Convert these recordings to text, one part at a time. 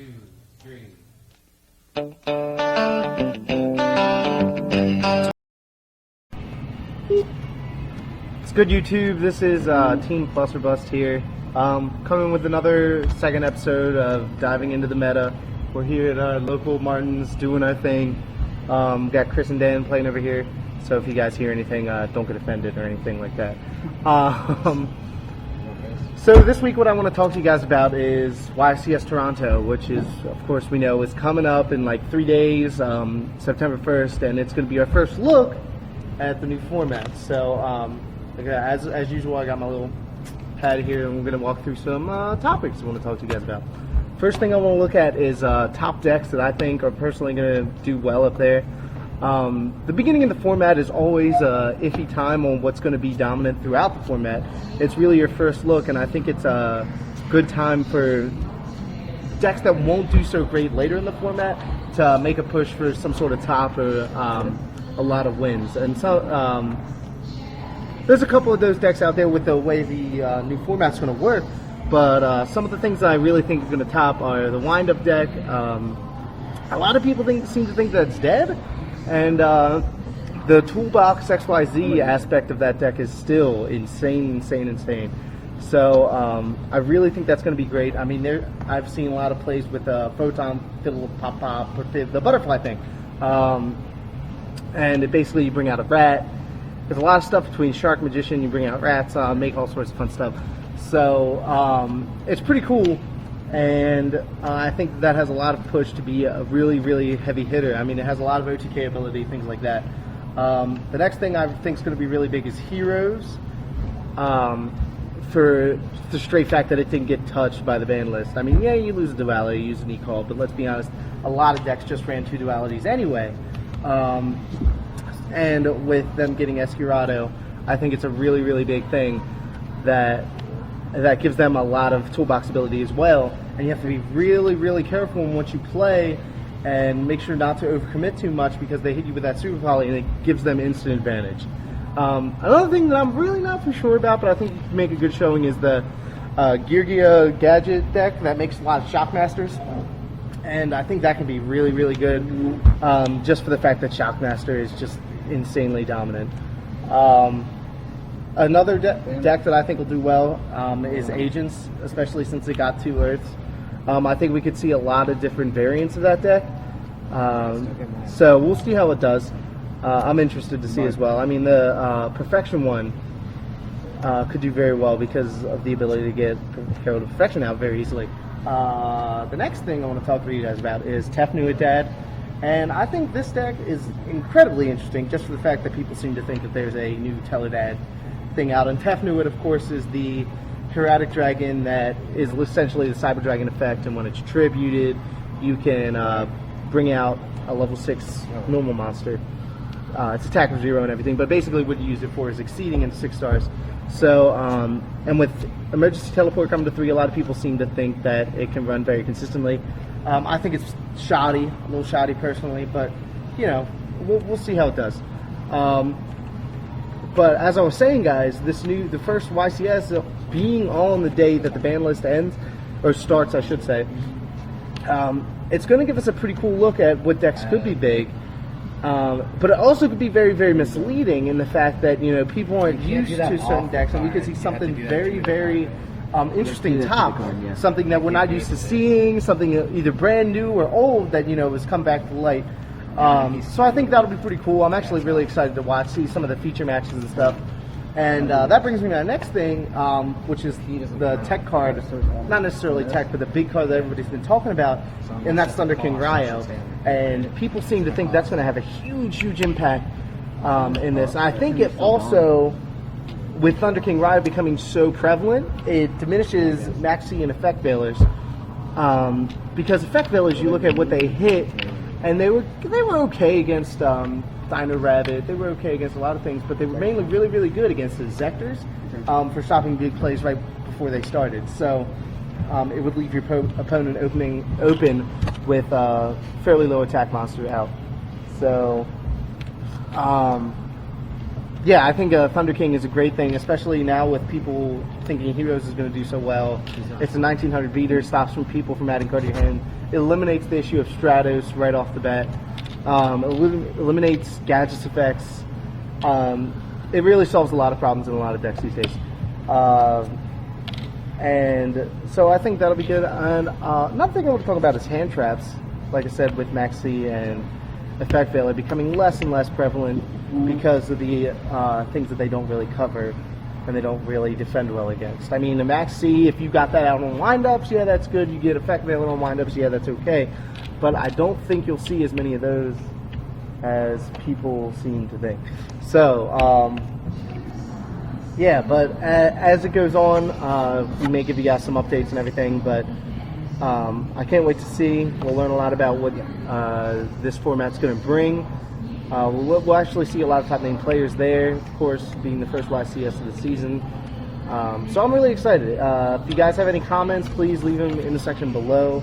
2, 3. It's good, YouTube. This is TeamPlusorBust here, coming with another second episode of diving into the meta. We're here at our local Martin's doing our thing. Got Chris and Dan playing over here, so if you guys hear anything, don't get offended or anything like that. So this week what I want to talk to you guys about is YCS Toronto, which is, of course, we know is coming up in like 3 days, September 1st, and it's going to be our first look at the new format. So as usual, I got my little pad here, and we're going to walk through some topics I want to talk to you guys about. First thing I want to look at is top decks that I think are personally going to do well up there. The beginning of the format is always a iffy time on what's going to be dominant throughout the format. It's really your first look, and I think it's a good time for decks that won't do so great later in the format to make a push for some sort of top or a lot of wins. And so there's a couple of those decks out there with the way the new format's going to work, but some of the things that I really think are going to top are the wind-up deck. A lot of people seem to think that it's dead. And the toolbox XYZ aspect of that deck is still insane. So I really think that's going to be great. I mean, I've seen a lot of plays with Photon, Fiddle, Pop, or the butterfly thing. And it basically, you bring out a rat. There's a lot of stuff between Shark Magician, you bring out rats, make all sorts of fun stuff. So it's pretty cool. And I think that has a lot of push to be a really heavy hitter. I mean, it has a lot of OTK ability, things like that. The next thing I think is going to be really big is Heroes, for the straight fact that it didn't get touched by the ban list. I mean, yeah, you lose a duality, you use an e-call, but let's be honest, a lot of decks just ran 2 dualities anyway. And with them getting Escurado, I think it's a really big thing that gives them a lot of toolbox ability as well, and you have to be really careful in what you play and make sure not to overcommit too much, because they hit you with that super volley and it gives them instant advantage. Another thing that I'm really not for sure about, but I think you can make a good showing, is the Geargia Gadget deck that makes a lot of Shockmasters, and I think that can be really good, just for the fact that Shockmaster is just insanely dominant. Another deck that I think will do well is Agents, especially since it got 2 Earths. I think we could see a lot of different variants of that deck. So we'll see how it does. I'm interested to see as well. I mean, the Perfection one could do very well because of the ability to get Herald of Perfection out very easily. The next thing I want to talk to you guys about is Tefnuadad. And I think this deck is incredibly interesting just for the fact that people seem to think that there's a new Teledad thing out. And Tefnuad, of course, is the Hieratic Dragon that is essentially the Cyber Dragon effect, and when it's tributed, you can bring out a level 6 normal monster. It's attack of 0 and everything, but basically what you use it for is exceeding in 6 stars. So, and with Emergency Teleport coming to 3, a lot of people seem to think that it can run very consistently. I think it's shoddy, a little shoddy personally, but, you know, we'll see how it does. But as I was saying, guys, the first YCS being on the day that the ban list ends, or starts, I should say, it's going to give us a pretty cool look at what decks could be big. But it also could be very misleading in the fact that, you know, people aren't used to certain decks, and we could see something very interesting top, something that we're not used to seeing, something either brand new or old that, you know, has come back to light. So I think that'll be pretty cool. I'm actually really excited to see some of the feature matches and stuff. And that brings me to the next thing, which is the tech card, not necessarily tech, but the big card that everybody's been talking about, and that's Thunder King Rai-oh. And people seem to think that's going to have a huge impact in this. And I think it also, with Thunder King Rai-oh becoming so prevalent, it diminishes maxi and effect veilers. Because effect veilers, you look at what they hit, and they were okay against Dino Rabbit. They were okay against a lot of things, but they were mainly really good against the Zectors for stopping big plays right before they started. So it would leave your opponent open with fairly low attack monster out. So yeah, I think Thunder King is a great thing, especially now with people thinking Heroes is going to do so well. It's a 1900 beater, stops people from adding card to your hand, It eliminates the issue of Stratos right off the bat. Eliminates Gadgets effects. It really solves a lot of problems in a lot of decks these days. And so I think that'll be good. And another thing I want to talk about is hand traps. Like I said, with Maxi and Effect Veiler becoming less and less prevalent because of the things that they don't really cover and they don't really defend well against. I mean, the Maxi, if you got that out on windups, yeah, that's good. You get Effect Veiler on windups, yeah, that's okay. But I don't think you'll see as many of those as people seem to think. So, yeah, but as it goes on, we may give you guys some updates and everything, but I can't wait to see. We'll learn a lot about what this format's going to bring. We'll actually see a lot of top-name players there, of course, being the first YCS of the season. So I'm really excited. If you guys have any comments, please leave them in the section below.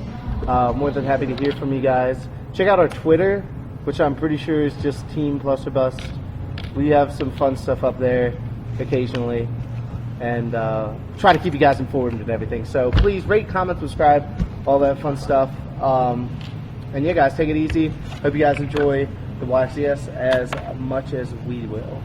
More than happy to hear from you guys. Check out our Twitter, which I'm pretty sure is just TeamPlusorBust. We have some fun stuff up there occasionally, and try to keep you guys informed and everything. So please rate, comment, subscribe, all that fun stuff. And yeah, guys, take it easy. Hope you guys enjoy the YCS as much as we will.